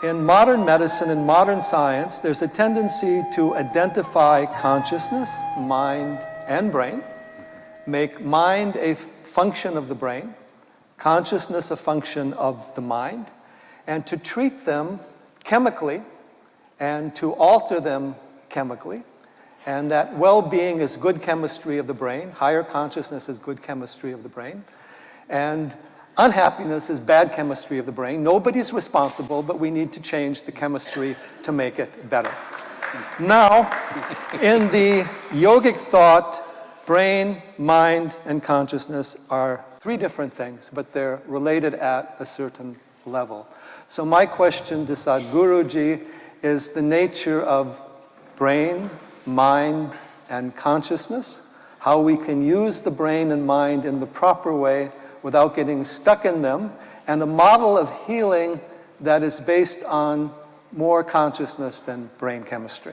in modern medicine and modern science, there's a tendency to identify consciousness, mind, and brain, make mind a function of the brain, consciousness a function of the mind, and to treat them chemically and to alter them chemically, and that well-being is good chemistry of the brain, higher consciousness is good chemistry of the brain, and unhappiness is bad chemistry of the brain. Nobody's responsible, but we need to change the chemistry to make it better. Now, in the yogic thought, brain, mind, and consciousness are three different things, but they're related at a certain level. So my question to Sadhguruji is the nature of brain, mind, and consciousness, how we can use the brain and mind in the proper way without getting stuck in them, and a model of healing that is based on more consciousness than brain chemistry.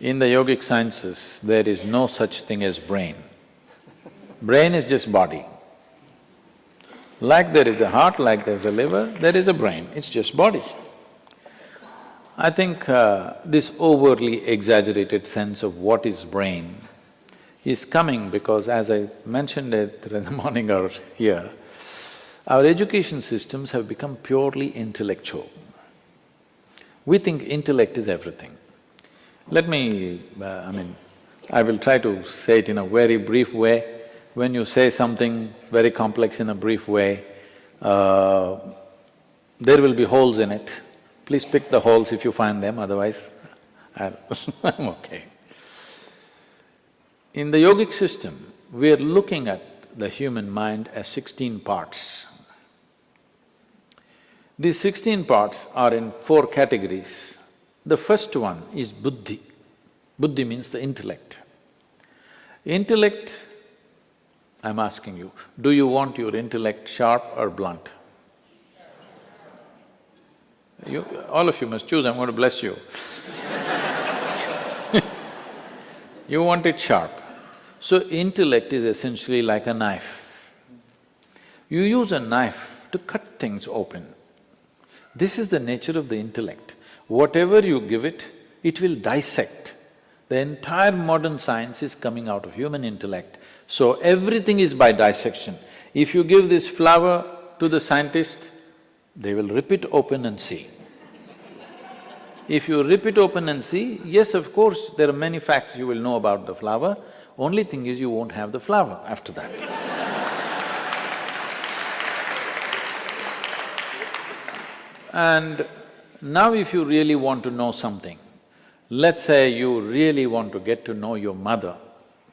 In the yogic sciences, there is no such thing as brain. Brain is just body. Like there is a heart, like there's a liver, there is a brain, it's just body. I think this overly exaggerated sense of what is brain is coming because, as I mentioned it in the morning hour here, our education systems have become purely intellectual. We think intellect is everything. Let me… I will try to say it in a very brief way. When you say something very complex in a brief way, there will be holes in it. Please pick the holes if you find them, otherwise I'm okay. In the yogic system, we are looking at the human mind as 16 parts. These 16 parts are in 4 categories. The first one is Buddhi. Buddhi means the intellect. Intellect, I'm asking you, do you want your intellect sharp or blunt? All of you must choose, I'm going to bless you. You want it sharp. So intellect is essentially like a knife. You use a knife to cut things open. This is the nature of the intellect. Whatever you give it, it will dissect. The entire modern science is coming out of human intellect. So everything is by dissection. If you give this flower to the scientist, they will rip it open and see. If you rip it open and see, yes, of course, there are many facts you will know about the flower, only thing is you won't have the flower after that. And now if you really want to know something, let's say you really want to get to know your mother,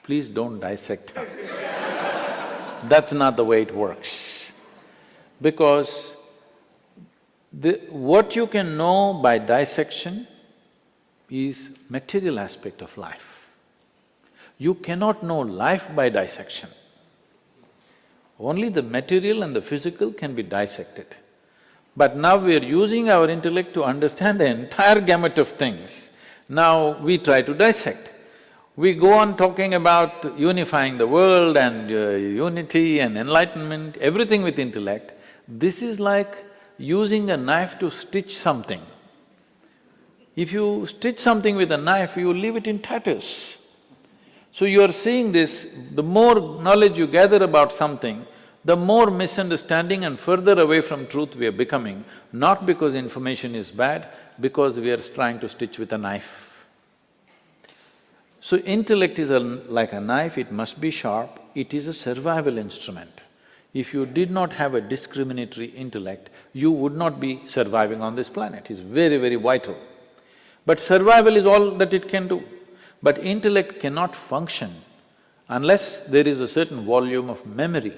please don't dissect her. That's not the way it works. Because what you can know by dissection is material aspect of life. You cannot know life by dissection. Only the material and the physical can be dissected. But now we are using our intellect to understand the entire gamut of things. Now we try to dissect. We go on talking about unifying the world and unity and enlightenment, everything with intellect. This is like using a knife to stitch something. If you stitch something with a knife, you leave it in tatters. So you are seeing this, the more knowledge you gather about something, the more misunderstanding and further away from truth we are becoming, not because information is bad, because we are trying to stitch with a knife. So intellect is like a knife, it must be sharp, it is a survival instrument. If you did not have a discriminatory intellect, you would not be surviving on this planet, it's very, very vital. But survival is all that it can do. But intellect cannot function unless there is a certain volume of memory.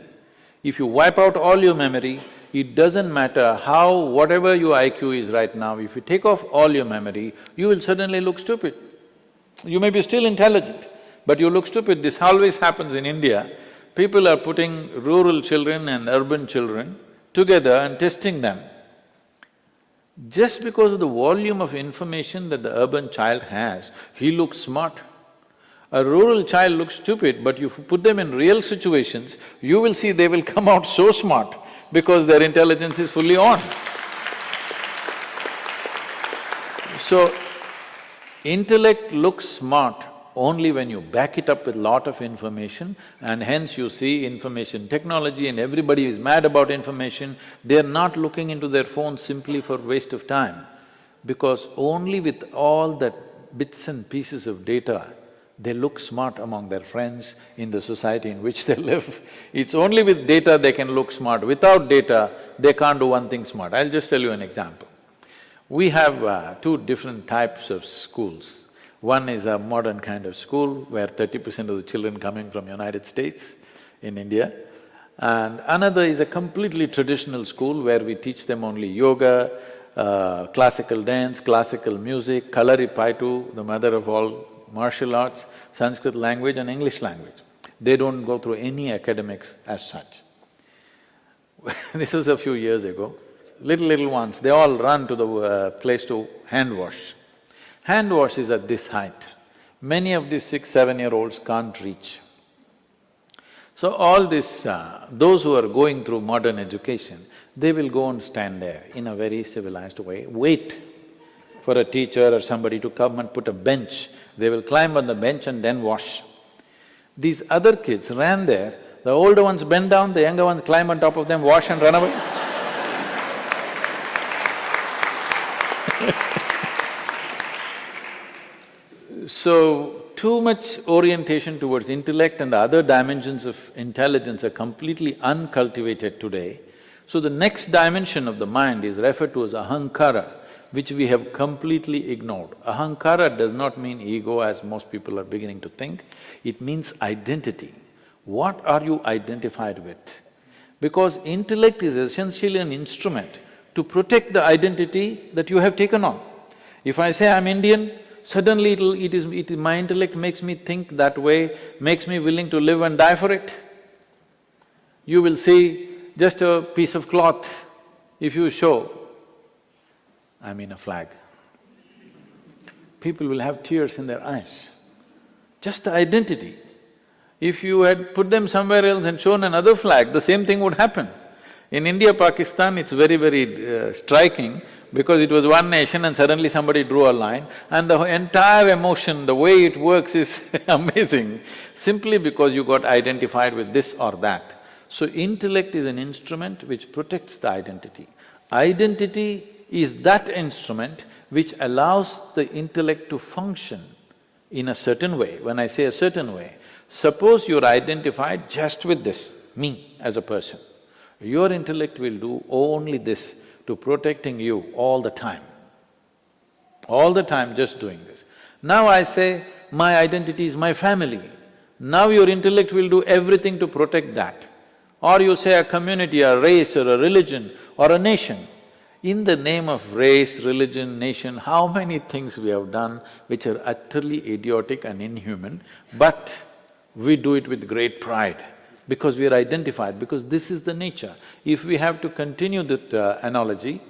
If you wipe out all your memory, it doesn't matter how… whatever your IQ is right now, if you take off all your memory, you will suddenly look stupid. You may be still intelligent, but you look stupid. This always happens in India. People are putting rural children and urban children together and testing them. Just because of the volume of information that the urban child has, he looks smart. A rural child looks stupid, but you put them in real situations, you will see they will come out so smart because their intelligence is fully on. So, intellect looks smart only when you back it up with lot of information, and hence you see information technology and everybody is mad about information. They're not looking into their phones simply for waste of time, because only with all that bits and pieces of data, they look smart among their friends, in the society in which they live. It's only with data they can look smart. Without data, they can't do one thing smart. I'll just tell you an example. We have two different types of schools. One is a modern kind of school where 30% of the children coming from United States in India, and another is a completely traditional school where we teach them only yoga, classical dance, classical music, Kalaripaitu, the mother of all martial arts, Sanskrit language and English language. They don't go through any academics as such. This was a few years ago. Little ones, they all run to the place to hand wash. Hand wash is at this height. Many of these 6, 7-year-olds can't reach. So all this… those who are going through modern education, they will go and stand there in a very civilized way, wait for a teacher or somebody to come and put a bench. They will climb on the bench and then wash. These other kids ran there, the older ones bend down, the younger ones climb on top of them, wash and run away. So, too much orientation towards intellect and the other dimensions of intelligence are completely uncultivated today. So the next dimension of the mind is referred to as Ahankara, which we have completely ignored. Ahankara does not mean ego as most people are beginning to think, it means identity. What are you identified with? Because intellect is essentially an instrument to protect the identity that you have taken on. If I say I'm Indian, suddenly my intellect makes me think that way, makes me willing to live and die for it. You will see just a piece of cloth, if you show, I mean a flag, people will have tears in their eyes. Just the identity. If you had put them somewhere else and shown another flag, the same thing would happen. In India, Pakistan, it's very striking because it was one nation and suddenly somebody drew a line and the entire emotion, the way it works is amazing, simply because you got identified with this or that. So intellect is an instrument which protects the identity. Identity is that instrument which allows the intellect to function in a certain way. When I say a certain way, suppose you're identified just with this, me as a person. Your intellect will do only this to protecting you all the time just doing this. Now I say, my identity is my family. Now your intellect will do everything to protect that. Or you say a community, a race or a religion or a nation. In the name of race, religion, nation, how many things we have done which are utterly idiotic and inhuman, but we do it with great pride because we are identified, because this is the nature. If we have to continue that analogy,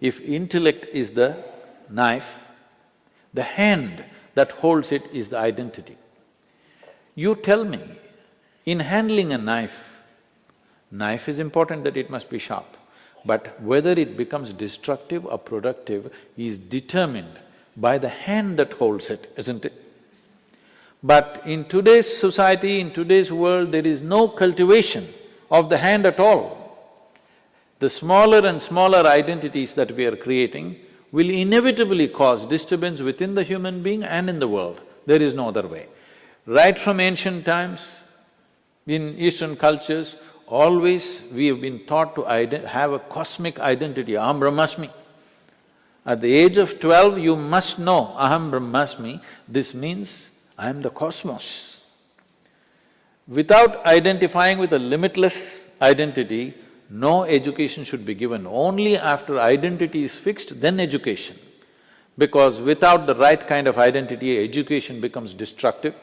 if intellect is the knife, the hand that holds it is the identity. You tell me, in handling a knife is important that it must be sharp, but whether it becomes destructive or productive is determined by the hand that holds it, isn't it? But in today's society, in today's world, there is no cultivation of the hand at all. The smaller and smaller identities that we are creating will inevitably cause disturbance within the human being and in the world. There is no other way. Right from ancient times, in Eastern cultures, always we have been taught to have a cosmic identity, Aham Brahmasmi. At the age of 12, you must know Aham Brahmasmi, this means I am the cosmos. Without identifying with a limitless identity, no education should be given. Only after identity is fixed, then education. Because without the right kind of identity, education becomes destructive,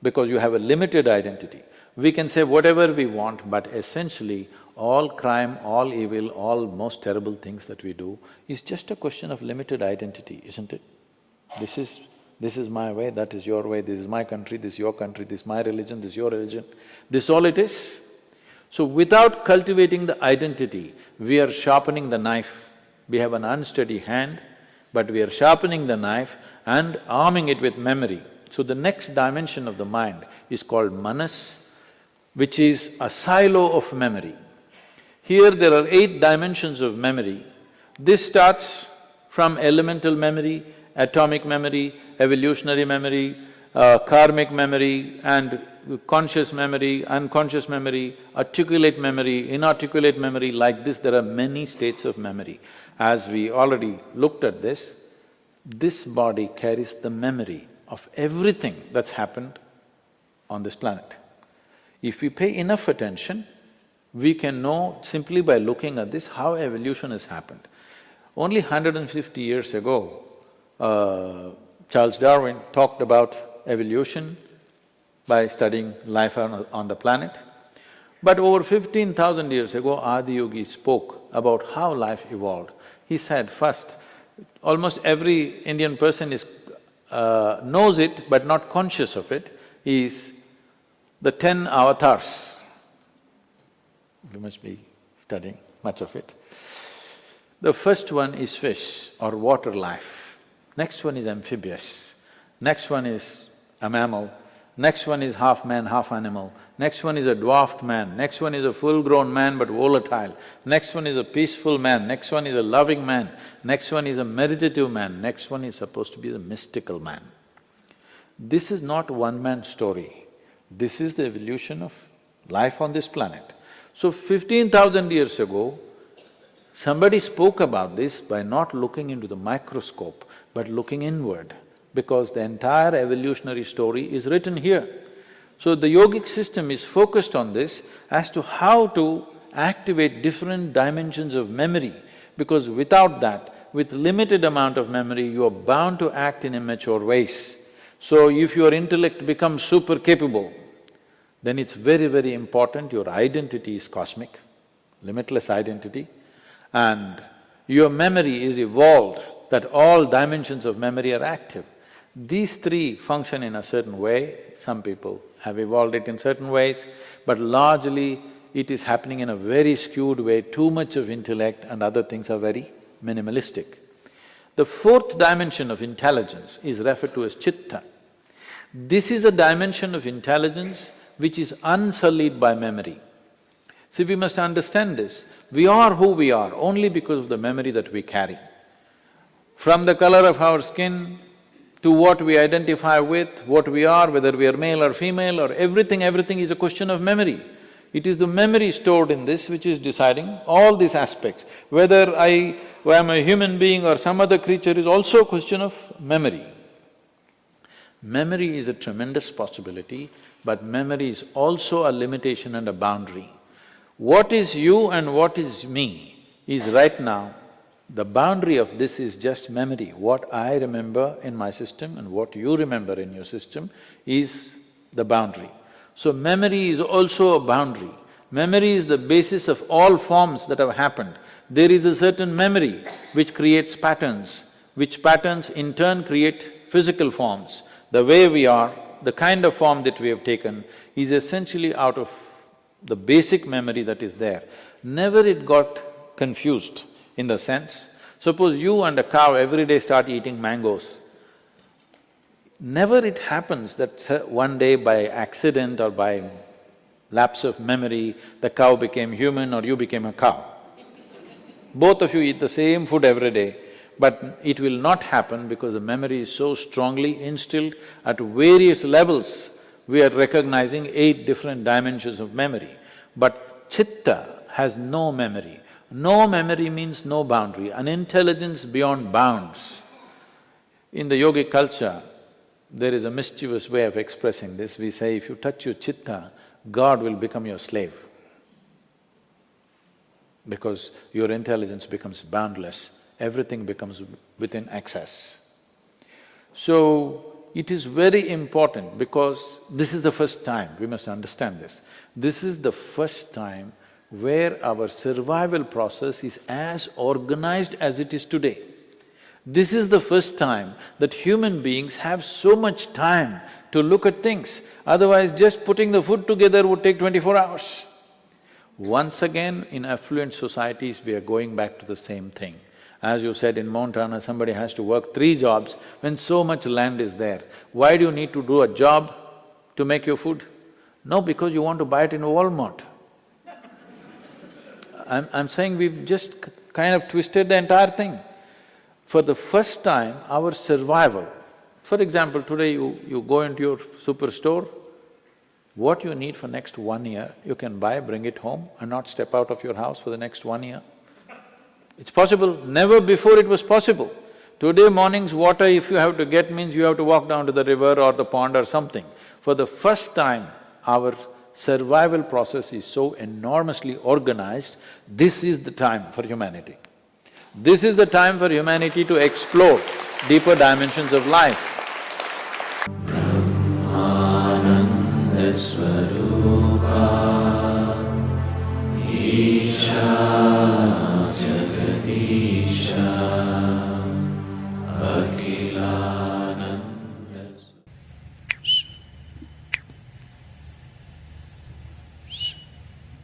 because you have a limited identity. We can say whatever we want, but essentially all crime, all evil, all most terrible things that we do is just a question of limited identity, isn't it? This is This is my way, that is your way, this is my country, this is your country, this is my religion, this is your religion. This is all it is. So without cultivating the identity, we are sharpening the knife. We have an unsteady hand, but we are sharpening the knife and arming it with memory. So the next dimension of the mind is called manas, which is a silo of memory. Here there are 8 dimensions of memory. This starts from elemental memory, atomic memory, evolutionary memory, karmic memory and conscious memory, unconscious memory, articulate memory, inarticulate memory. Like this, there are many states of memory. As we already looked at this body carries the memory of everything that's happened on this planet. If we pay enough attention, we can know simply by looking at this how evolution has happened. Only 150 years ago, Charles Darwin talked about evolution by studying life on the planet. But over 15,000 years ago, Yogi spoke about how life evolved. He said, first, almost every Indian person knows it but not conscious of it, is the 10 avatars. You must be studying much of it. The first one is fish or water life, next one is amphibious, next one is a mammal, next one is half man, half animal, next one is a dwarfed man, next one is a full-grown man but volatile, next one is a peaceful man, next one is a loving man, next one is a meditative man, next one is supposed to be the mystical man. This is not one-man story, this is the evolution of life on this planet. So 15,000 years ago, somebody spoke about this by not looking into the microscope, but looking inward, because the entire evolutionary story is written here. So the yogic system is focused on this as to how to activate different dimensions of memory, because without that, with limited amount of memory, you are bound to act in immature ways. So if your intellect becomes super capable, then it's very, very important your identity is cosmic, limitless identity, and your memory is evolved, that all dimensions of memory are active. These 3 function in a certain way, some people have evolved it in certain ways, but largely it is happening in a very skewed way, too much of intellect and other things are very minimalistic. The 4th dimension of intelligence is referred to as Chitta. This is a dimension of intelligence which is unsullied by memory. See, we must understand this. We are who we are only because of the memory that we carry. From the color of our skin to what we identify with, what we are, whether we are male or female or everything is a question of memory. It is the memory stored in this which is deciding all these aspects. Whether I am a human being or some other creature is also a question of memory. Memory is a tremendous possibility, but memory is also a limitation and a boundary. What is you and what is me is right now, the boundary of this is just memory. What I remember in my system and what you remember in your system is the boundary. So memory is also a boundary. Memory is the basis of all forms that have happened. There is a certain memory which creates patterns, which patterns in turn create physical forms. The way we are, the kind of form that we have taken is essentially out of the basic memory that is there. Never it got confused in the sense, suppose you and a cow every day start eating mangoes. Never it happens that one day by accident or by lapse of memory, the cow became human or you became a cow. Both of you eat the same food every day, but it will not happen because the memory is so strongly instilled at various levels. We are recognizing 8 different dimensions of memory. But Chitta has no memory. No memory means no boundary, an intelligence beyond bounds. In the yogic culture, there is a mischievous way of expressing this. We say, if you touch your Chitta, God will become your slave, because your intelligence becomes boundless, everything becomes within access. So, it is very important because this is the first time, we must understand this. This is the first time where our survival process is as organized as it is today. This is the first time that human beings have so much time to look at things. Otherwise, just putting the food together would take 24 hours. Once again, in affluent societies, we are going back to the same thing. As you said, in Montana, somebody has to work 3 jobs when so much land is there. Why do you need to do a job to make your food? No, because you want to buy it in Walmart. I'm saying we've just kind of twisted the entire thing. For the first time, our survival… For example, today you go into your superstore, what you need for next 1 year, you can buy, bring it home and not step out of your house for the next 1 year. It's possible, never before it was possible. Today morning's water, if you have to get, means you have to walk down to the river or the pond or something. For the first time, our survival process is so enormously organized, this is the time for humanity. This is the time for humanity to explore deeper dimensions of life. Brahmananda Swarupa